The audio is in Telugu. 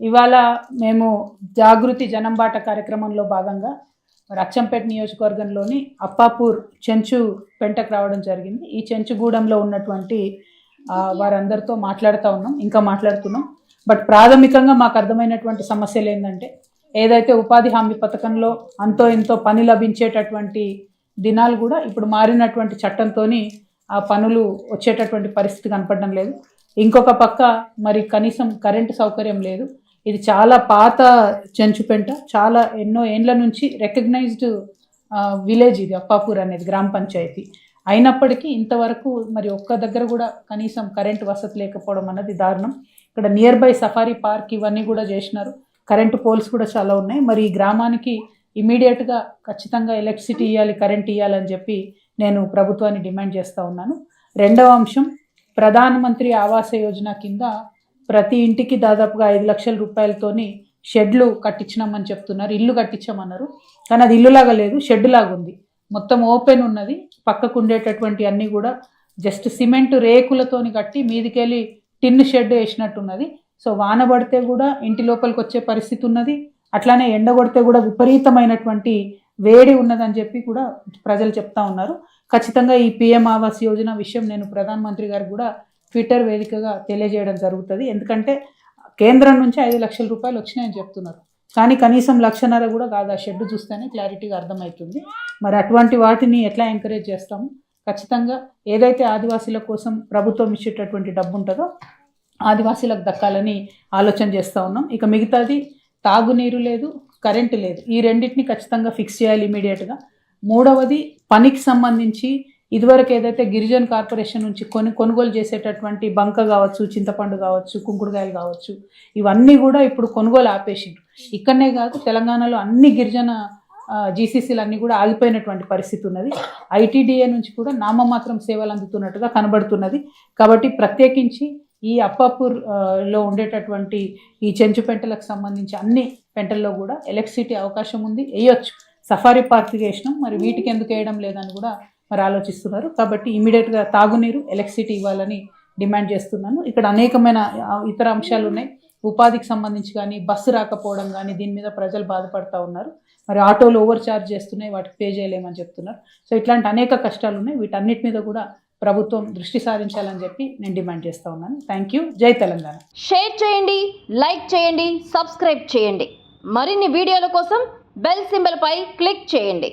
ఇవాళ మేము జాగృతి జనంబాట కార్యక్రమంలో భాగంగా అచ్చంపేట నియోజకవర్గంలోని అప్పాపూర్ చెంచు పెంటకు రావడం జరిగింది. ఈ చెంచుగూడెంలో ఉన్నటువంటి వారందరితో మాట్లాడుతూ ఉన్నాం, ఇంకా మాట్లాడుతున్నాం. బట్ ప్రాథమికంగా మాకు అర్థమైనటువంటి సమస్యలు ఏంటంటే, ఏదైతే ఉపాధి హామీ పథకంలో అంతో ఎంతో పని లభించేటటువంటి దినాలు కూడా ఇప్పుడు మారినటువంటి చట్టంతో ఆ పనులు వచ్చేటటువంటి పరిస్థితి కనపడడం లేదు. ఇంకొక పక్క మరి కనీసం కరెంటు సౌకర్యం లేదు. ఇది చాలా పాత చెంచుపెంట, చాలా ఎన్నో ఏండ్ల నుంచి రికగ్నైజ్డ్ విలేజ్ ఇది అప్పాపూర్ అనేది గ్రామ పంచాయతీ. అయినప్పటికీ ఇంతవరకు మరి ఒక్క దగ్గర కూడా కనీసం కరెంటు వసతి లేకపోవడం అన్నది దారుణం. ఇక్కడ నియర్ బై సఫారీ పార్క్ ఇవన్నీ కూడా చేసినారు, కరెంటు పోల్స్ కూడా చాలా ఉన్నాయి. మరి ఈ గ్రామానికి ఇమీడియట్గా ఖచ్చితంగా ఎలక్ట్రిసిటీ ఇవ్వాలి, కరెంట్ ఇవ్వాలని చెప్పి నేను ప్రభుత్వాన్ని డిమాండ్ చేస్తూ ఉన్నాను. రెండవ అంశం, ప్రధానమంత్రి ఆవాస యోజన కింద ప్రతి ఇంటికి దాదాపుగా 5 లక్షల రూపాయలతోని షెడ్లు కట్టించినామని చెప్తున్నారు, ఇల్లు కట్టించామన్నారు. కానీ అది ఇల్లులాగా లేదు, షెడ్ లాగా ఉంది. మొత్తం ఓపెన్ ఉన్నది, పక్కకు ఉండేటటువంటి అన్నీ కూడా జస్ట్ సిమెంట్ రేకులతోని కట్టి మీదికెళ్ళి టిన్ షెడ్ వేసినట్టున్నది. సో వాన పడితే కూడా ఇంటి లోపలికి వచ్చే పరిస్థితి ఉన్నది, అట్లానే ఎండ కొడితే కూడా విపరీతమైనటువంటి వేడి ఉన్నదని చెప్పి కూడా ప్రజలు చెప్తా ఉన్నారు. ఖచ్చితంగా ఈ పిఎం ఆవాస్ యోజన విషయం నేను ప్రధానమంత్రి గారికి కూడా ట్విట్టర్ వేదికగా తెలియజేయడం జరుగుతుంది. ఎందుకంటే కేంద్రం నుంచి 5 లక్షల రూపాయలు వచ్చినాయని చెప్తున్నారు, కానీ కనీసం 1.5 లక్ష కూడా కాదు. ఆ షెడ్ చూస్తేనే క్లారిటీగా అర్థమవుతుంది. మరి అటువంటి వాటిని ఎట్లా ఎంకరేజ్ చేస్తాము? ఖచ్చితంగా ఏదైతే ఆదివాసీల కోసం ప్రభుత్వం ఇచ్చేటటువంటి డబ్బు ఉంటుందో ఆదివాసీలకు దక్కాలని ఆలోచన చేస్తూ ఉన్నాం. ఇక మిగతాది తాగునీరు లేదు, కరెంటు లేదు, ఈ రెండింటిని ఖచ్చితంగా ఫిక్స్ చేయాలి ఇమీడియట్గా. మూడవది పనికి సంబంధించి ఇదివరకు ఏదైతే గిరిజన కార్పొరేషన్ నుంచి కొనుగోలు చేసేటటువంటి బంక కావచ్చు, చింతపండు కావచ్చు, కుంకుడుకాయలు కావచ్చు, ఇవన్నీ కూడా ఇప్పుడు కొనుగోలు ఆపేసిండ్రు. ఇక్కడనే కాదు, తెలంగాణలో అన్ని గిరిజన జీసీసీలు అన్నీ కూడా ఆగిపోయినటువంటి పరిస్థితి ఉన్నది. ఐటీడీఏ నుంచి కూడా నామమాత్రం సేవలు అందుతున్నట్టుగా కనబడుతున్నది. కాబట్టి ప్రత్యేకించి ఈ అప్పాపూర్లో ఉండేటటువంటి ఈ చెంచు పెంటలకు సంబంధించి అన్ని పెంటల్లో కూడా ఎలక్ట్రిసిటీ అవకాశం ఉంది, వేయొచ్చు. సఫారీ పార్క్ వేసినాం, మరి వీటికి ఎందుకు వేయడం లేదని కూడా మరి ఆలోచిస్తున్నారు. కాబట్టి ఇమీడియట్గా తాగునీరు, ఎలక్ట్రిసిటీ ఇవ్వాలని డిమాండ్ చేస్తున్నాను. ఇక్కడ అనేకమైన ఇతర అంశాలు ఉన్నాయి, ఉపాధికి సంబంధించి కానీ, బస్సు రాకపోవడం కానీ, దీని మీద ప్రజలు బాధపడుతూ ఉన్నారు. మరి ఆటోలు ఓవర్ ఛార్జ్ చేస్తున్నాయి, వాటికి పే చేయలేమని చెప్తున్నారు. సో ఇట్లాంటి అనేక కష్టాలు ఉన్నాయి, వీటన్నిటి మీద కూడా ప్రభుత్వం దృష్టి సారించాలని చెప్పి నేను డిమాండ్ చేస్తూ ఉన్నాను. Thank you. జై తెలంగాణ. షేర్ చేయండి, లైక్ చేయండి, సబ్స్క్రైబ్ చేయండి. మరిన్ని వీడియోల కోసం బెల్ సింబల్ పై క్లిక్ చేయండి.